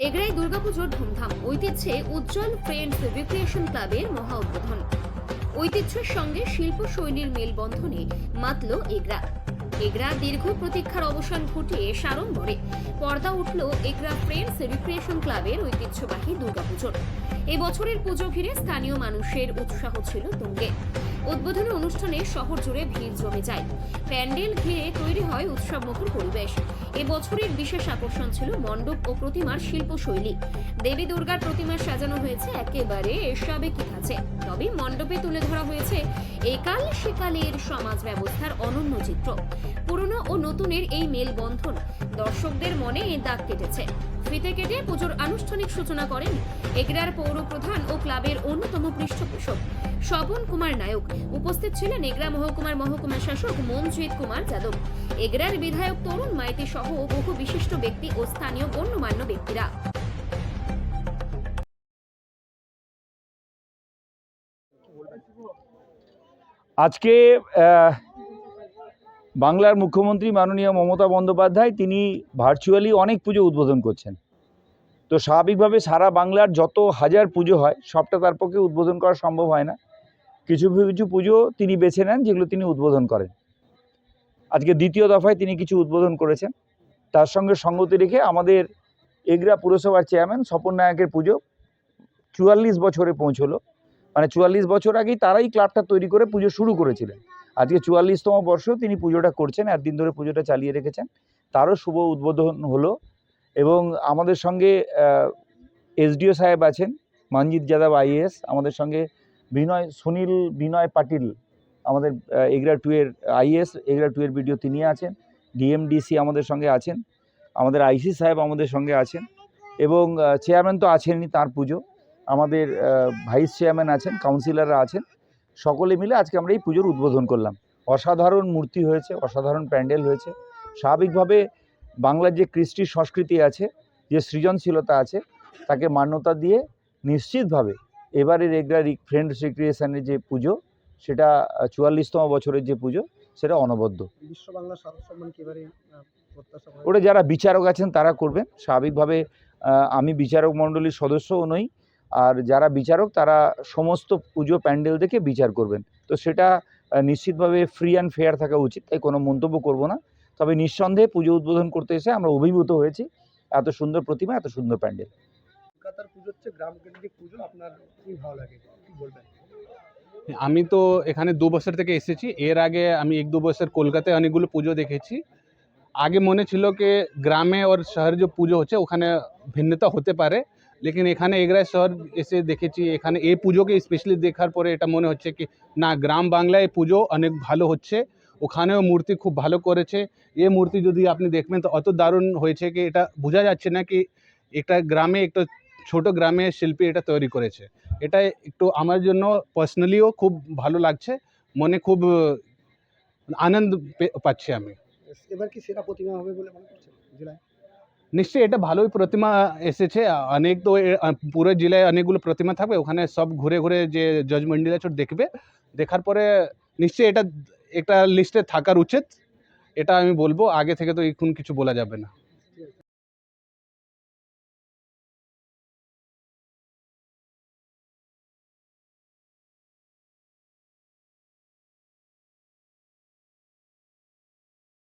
এগরায় দুর্গাপুজোর ধুমধাম, ঐতিহ্যে উজ্জ্বল ফ্রেন্ডস রিক্রিয়েশন ক্লাবের মহা উদ্বোধন। ঐতিহ্যের সঙ্গে শিল্পশৈলীর মেলবন্ধনে মাতল এগরা। এগরা দীর্ঘ প্রতীক্ষার অবসান ঘটিয়ে সাড়ম্বরে পর্দা উঠল এগরা ফ্রেন্ডস রিক্রিয়েশন ক্লাবের ঐতিহ্যবাহী দুর্গাপুজোর। এবছরের পুজো ঘিরে স্থানীয় মানুষের উৎসাহ ছিল তুঙ্গে। উদ্বোধনী অনুষ্ঠানে শহর জুড়ে ভিড় জমে যায়। প্যান্ডেল ঘিরে তৈরি হয় উৎসবমুখর পরিবেশ। এবছরের বিশেষ আকর্ষণ ছিল মণ্ডপ ও প্রতিমার শিল্পশৈলী। দেবী দুর্গার প্রতিমা সাজানো হয়েছে একেবারে সাবেকি ধাঁচে, তবে মণ্ডপে তুলে ধরা হয়েছে একাল সেকালের সমাজ ব্যবস্থার অনন্য চিত্র। পুরনো ও নতুনের এই মেলবন্ধন দর্শকদের মনে দাগ কেটেছে। ফিতে কেটে পুজোর আনুষ্ঠানিক সূচনা করেন এগরার পৌর প্রধান ও ক্লাবের অন্যতম পৃষ্ঠপোষক স্বপন কুমার নায়ক। উপস্থিত ছিলেন এগরা মহকুমা শাসক মনজিৎ কুমার যাদব, এগরার বিধায়ক তরুণ মাইতি সহ বহু বিশিষ্ট ব্যক্তি ও স্থানীয় গণ্যমান্য ব্যক্তিরা। আজকে বাংলার মুখ্যমন্ত্রী মাননীয় মমতা বন্দ্যোপাধ্যায় তিনি ভার্চুয়ালি অনেক পুজো উদ্বোধন করছেন। তো স্বাভাবিকভাবে সারা বাংলার যত হাজার পুজো হয় সবটা তার পক্ষে উদ্বোধন করা সম্ভব হয় না। কিছু কিছু পুজো তিনি বেছে নেন যেগুলো তিনি উদ্বোধন করেন। আজকে দ্বিতীয় দফায় তিনি কিছু উদ্বোধন করেছেন। তার সঙ্গে সঙ্গতি রেখে আমাদের এগরা পুরসভার চেয়ারম্যান স্বপন নায়কের পুজো ৪৪ বছরে পৌঁছলো। মানে ৪৪ বছর আগেই তারাই ক্লাবটা তৈরি করে পুজো শুরু করেছিলেন। আজকে ৪৪তম বর্ষ তিনি পুজোটা করছেন, একদিন ধরে পুজোটা চালিয়ে রেখেছেন। তারও শুভ উদ্বোধন হলো এবং আমাদের সঙ্গে এসডিও সাহেব আছেন, মনজিৎ যাদব আইএএস, আমাদের সঙ্গে সুনীল বিনয় পাটিল আমাদের এগরা 2 এর আইএএস, এগরা 2 এর বিডিও তিনি আছেন, ডিএমডিসি আমাদের সঙ্গে আছেন, আমাদের আইসি সাহেব আমাদের সঙ্গে আছেন এবং চেয়ারম্যান তো আছেনই, তার পুজো, আমাদের ভাইস চেয়ারম্যান আছেন, কাউন্সিলররা আছেন, সকলে মিলে আজকে আমরা এই পুজোর উদ্বোধন করলাম। অসাধারণ মূর্তি হয়েছে, অসাধারণ প্যান্ডেল হয়েছে। স্বাভাবিকভাবে বাংলার যে কৃষ্টি সংস্কৃতি আছে, যে সৃজনশীলতা আছে, তাকে মান্যতা দিয়ে নিশ্চিতভাবে এবারের এগরা ফ্রেন্ডস রিক্রিয়েশনের যে পুজো, সেটা ৪৪তম বছরের যে পুজো, সেটা অনবদ্য। বিশ্ব বাংলা সারদ সম্মান এবারে প্রত্যাশা করেন? ওটা যারা বিচারক আছেন তারা করবেন। স্বাভাবিকভাবে আমি বিচারক মণ্ডলীর সদস্যও নই, আর যারা বিচারক তারা সমস্ত পুজো প্যান্ডেল দেখে বিচার করবেন। তো সেটা নিশ্চিতভাবে ফ্রি অ্যান্ড ফেয়ার থাকা উচিত, তাই কোনো মন্তব্য করব না। তবে নিঃসন্দেহে পুজো উদ্বোধন করতে এসে আমরা অভিভূত হয়েছি। এত সুন্দর প্রতিমা, এত সুন্দর প্যান্ডেল। কলকাতার পুজো হচ্ছে গ্রাম কেন্দ্রিক পুজো, আপনার কি ভালো লাগে, কি বলবেন? আমি তো এখানে 2 বছর থেকে এসেছি। এর আগে আমি 1-2 বছর কলকাতায় অনেকগুলো পুজো দেখেছি। আগে মনে ছিল কি গ্রামে और শহরে যে পুজো হচ্ছে ওখানে ভিন্নতা হতে পারে, लेकिन এখানে এগরা শহর এসে দেখেছি, এখানে এই পুজোকে স্পেশালি দেখার পরে এটা মনে হচ্ছে কি না, গ্রাম বাংলায় পুজো অনেক ভালো হচ্ছে। ওখানেও মূর্তি খুব ভালো করেছে। এই মূর্তি যদি আপনি দেখবেন তো অত দারুণ হয়েছে কি এটা বোঝা যাচ্ছে না কি একটা গ্রামে, একটা ছোট গ্রামে শিল্পী এটা তৈরি করেছে। এটা একটু আমার জন্য পার্সোনালিও খুব ভালো লাগছে, মনে খুব আনন্দ পাচ্ছি আমি। এবার কি সেরা প্রতিমা হবে বলে মনে করছেন জেলায়? নিশ্চয়ই এটা ভালোই প্রতিমা এসেছে। অনেক তো পুরো জেলায় অনেকগুলো প্রতিমা থাকবে, ওখানে সব ঘুরে ঘুরে যে জজ মন্ডল আছে দেখবে, দেখার পরে নিশ্চয়ই এটা একটা লিস্টে থাকার উচিত। এটা আমি বলবো, আগে থেকে তো এখন কিছু বলা যাবে না।